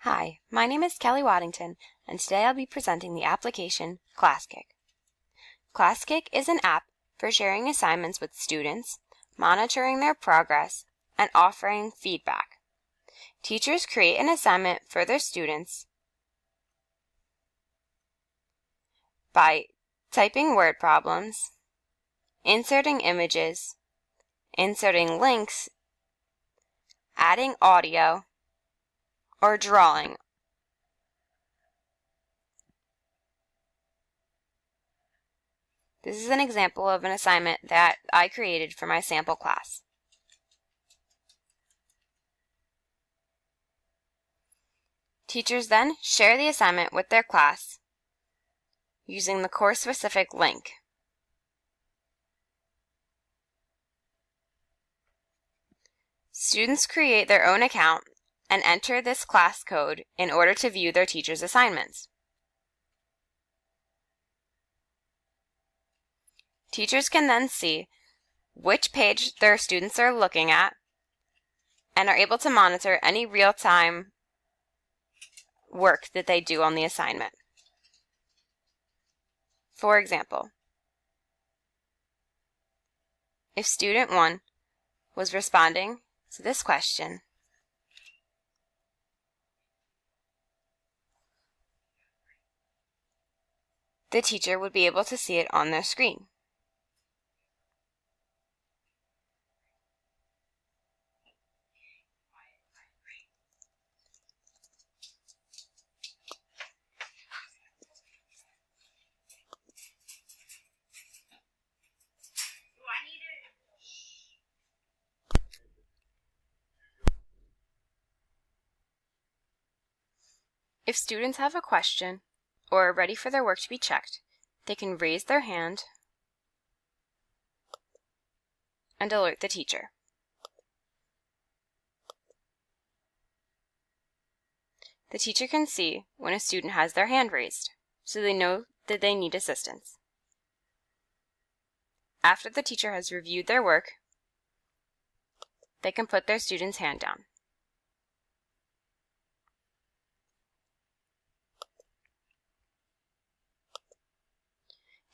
Hi, my name is Kelly Waddington, and today I'll be presenting the application ClassKick. ClassKick is an app for sharing assignments with students, monitoring their progress, and offering feedback. Teachers create an assignment for their students by typing word problems, inserting images, inserting links, adding audio, or drawing. This is an example of an assignment that I created for my sample class. Teachers then share the assignment with their class using the course-specific link. Students create their own account and enter this class code in order to view their teacher's assignments. Teachers can then see which page their students are looking at and are able to monitor any real-time work that they do on the assignment. For example, if student 1 was responding to this question, the teacher would be able to see it on their screen. If students have a question or are ready for their work to be checked, they can raise their hand and alert the teacher. The teacher can see when a student has their hand raised, so they know that they need assistance. After the teacher has reviewed their work, they can put their student's hand down.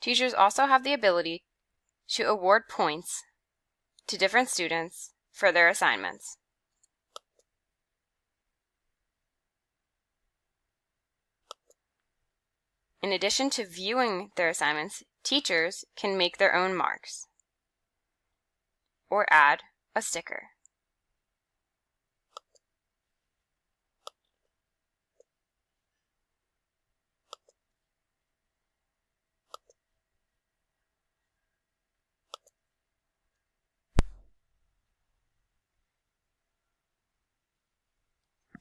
Teachers also have the ability to award points to different students for their assignments. In addition to viewing their assignments, teachers can make their own marks or add a sticker.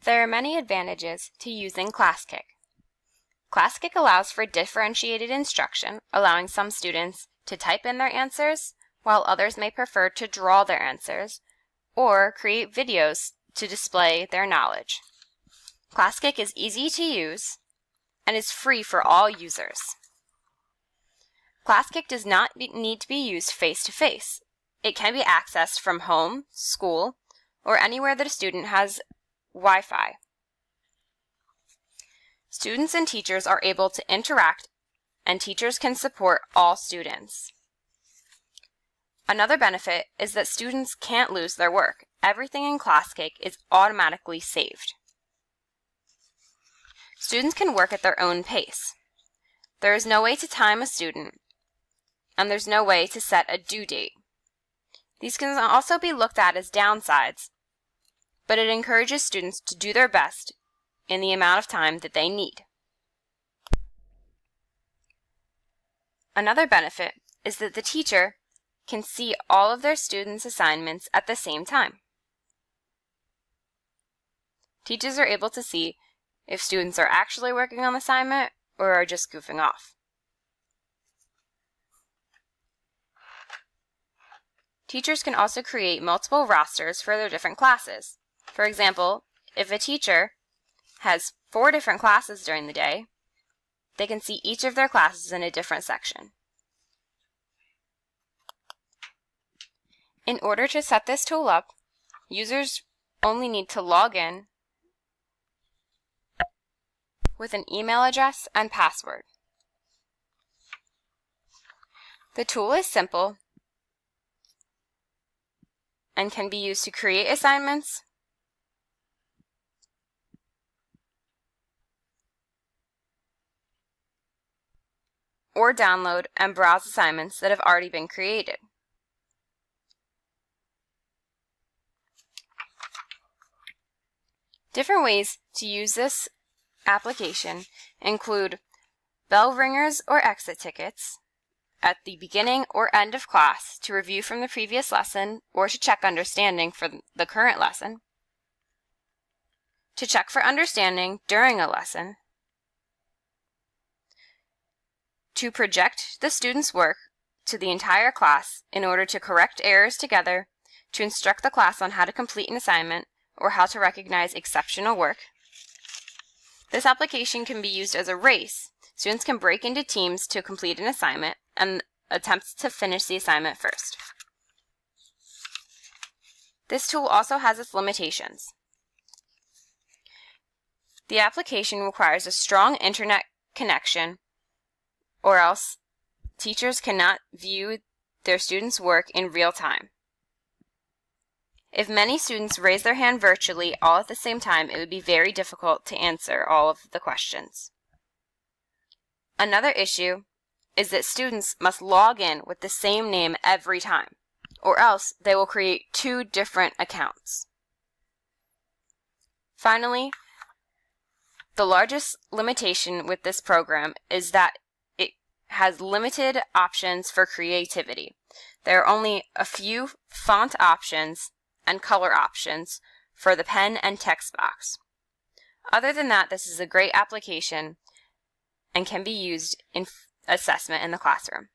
There are many advantages to using ClassKick. ClassKick allows for differentiated instruction, allowing some students to type in their answers, while others may prefer to draw their answers, or create videos to display their knowledge. ClassKick is easy to use and is free for all users. ClassKick does not need to be used face-to-face. It can be accessed from home, school, or anywhere that a student has Wi-Fi. Students and teachers are able to interact, and teachers can support all students. Another benefit is that students can't lose their work. Everything in ClassKick is automatically saved. Students can work at their own pace. There is no way to time a student, and there's no way to set a due date. These can also be looked at as downsides, but it encourages students to do their best in the amount of time that they need. Another benefit is that the teacher can see all of their students' assignments at the same time. Teachers are able to see if students are actually working on the assignment or are just goofing off. Teachers can also create multiple rosters for their different classes. For example, if a teacher has 4 different classes during the day, they can see each of their classes in a different section. In order to set this tool up, users only need to log in with an email address and password. The tool is simple and can be used to create assignments, or download and browse assignments that have already been created. Different ways to use this application include bell ringers or exit tickets at the beginning or end of class to review from the previous lesson or to check understanding for the current lesson, to check for understanding during a lesson, to project the student's work to the entire class in order to correct errors together, to instruct the class on how to complete an assignment or how to recognize exceptional work. This application can be used as a race. Students can break into teams to complete an assignment and attempt to finish the assignment first. This tool also has its limitations. The application requires a strong internet connection, or else teachers cannot view their students' work in real time. If many students raise their hand virtually all at the same time, it would be very difficult to answer all of the questions. Another issue is that students must log in with the same name every time, or else they will create 2 different accounts. Finally, the largest limitation with this program is that it has limited options for creativity. There are only a few font options and color options for the pen and text box. Other than that, this is a great application and can be used in assessment in the classroom.